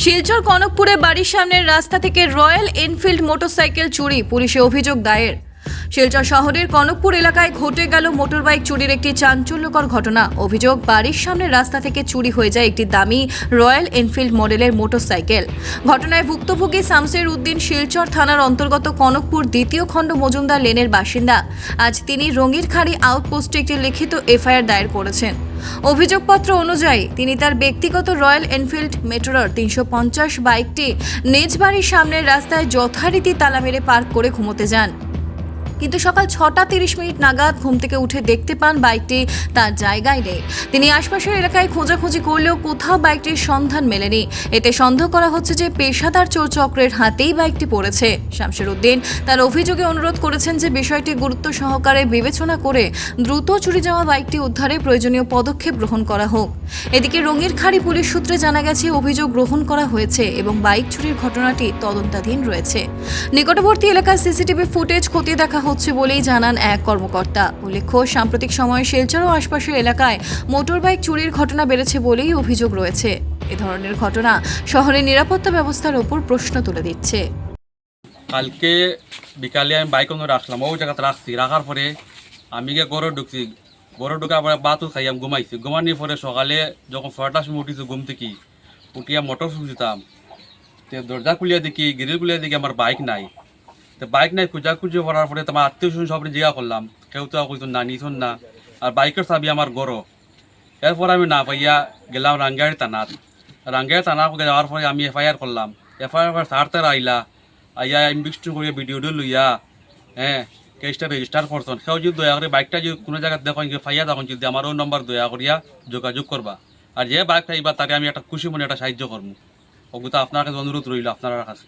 শিলচর কনকপুরে বাড়ির সামনের রাস্তা থেকে রয়্যাল এনফিল্ড মোটরসাইকেল চুরি, পুলিশে অভিযোগ দায়ের। শিলচর শহরের কনকপুর এলাকায় ঘটে গেল মোটরবাইক চুরির একটি চাঞ্চল্যকর ঘটনা। অভিযোগ, বাড়ির সামনের রাস্তা থেকে চুরি হয়ে যায় একটি দামি রয়্যাল এনফিল্ড মডেলের মোটরসাইকেল। ঘটনায় ভুক্তভোগী শামসের উদ্দিন শিলচর থানার অন্তর্গত কনকপুর দ্বিতীয় খণ্ড মজুমদার লেনের বাসিন্দা। আজ তিনি রঙিরখাড়ি আউটপোস্টে একটি লিখিত এফআইআর দায়ের করেছেন। অভিযোগপত্র অনুযায়ী তিনি তার ব্যক্তিগত রয়্যাল এনফিল্ড মেটরর 350 বাইকটি নিজ বাড়ির সামনের রাস্তায় যথারীতি তালা মেরে পার্ক করে ঘুমোতে যান। কিন্তু সকাল 6টা 30 মিনিট নাগাদ ঘুম থেকে উঠে দেখতে পান বাইকটি তার জায়গায় নেই। তিনি আশপাশের এলাকায় খোঁজাখুঁজি করলেও কোথাও বাইকটির সন্ধান মেলেনি। এতে সন্দেহ করা হচ্ছে যে পেশাদার চোর চক্রের হাতেই বাইকটি পড়েছে। শামসের উদ্দিন তার অভিযোগে অনুরোধ করেছেন যে বিষয়টি গুরুত্ব সহকারে বিবেচনা করে দ্রুত চুরি যাওয়া বাইকটি উদ্ধারে প্রয়োজনীয় পদক্ষেপ গ্রহণ করা হোক। এদিকে রঙিরখাড়ি পুলিশ সূত্রে জানা গেছে অভিযোগ গ্রহণ করা হয়েছে এবং বাইক চুরির ঘটনাটি তদন্তাধীন রয়েছে। নিকটবর্তী এলাকার সিসিটিভি ফুটেজ খতিয়ে দেখা হচ্ছে বলেই জানান এক কর্মকর্তা। উল্লেখ্য, সাম্প্রতিক সময়ে শিলচর ও আশপাশের এলাকায় মোটরবাইক চুরির ঘটনা বেড়েছে বলেই অভিযোগ রয়েছে। এ ধরনের ঘটনা শহরের নিরাপত্তা ব্যবস্থার উপর প্রশ্ন তুলে দিচ্ছে। কালকে বিকালে আমি বাইক অন্য রাখলাম, ওই জায়গাতে রাখার পরে আমি গিয়ে গরু ঢুকছি। গরু ঢুকার পরে বাতু খাই আমি ঘুমাইছি। ঘুমানোর পরে সকালে যখন 6টার সময় উঠেছি ঘুম থেকে, উঠিয়া মোটর শুনছিতাম, দরজা খুলিয়া দেখি, গ্রিল খুলিয়া দেখি আমার বাইক নাই। তো বাইক নাই, খুঁজি করার পরে তোমার আত্মীয় স্বজন সব জিজ্ঞা করলাম, কেউ তো কইতুন না, নিছুন না। আর বাইকের চাবি আমার গরো। এরপর আমি না পাইয়া গেলাম রাঙ্গাইয়ের থানাত। রাঙ্গাইয়ের থানা যাওয়ার পরে আমি এফআইআর করলাম। এফআইআর সারতার আইয়া ইনভেস্টিগেশন করিয়া ভিডিওটা লইয়া কেসটা রেজিস্টার করছেন। সেও যদি দয়া করে বাইকটা যদি কোনো জায়গায় দেখেন ফাইয়া তখন যদি আমারও নম্বর দয়া করিয়া যোগাযোগ করবা। আর যে বাইক পাইবা তাকে আমি একটা খুশি মনে একটা সাহায্য করবো। ওগুলো আপনার কাছে অনুরোধ রইল আপনার কাছে।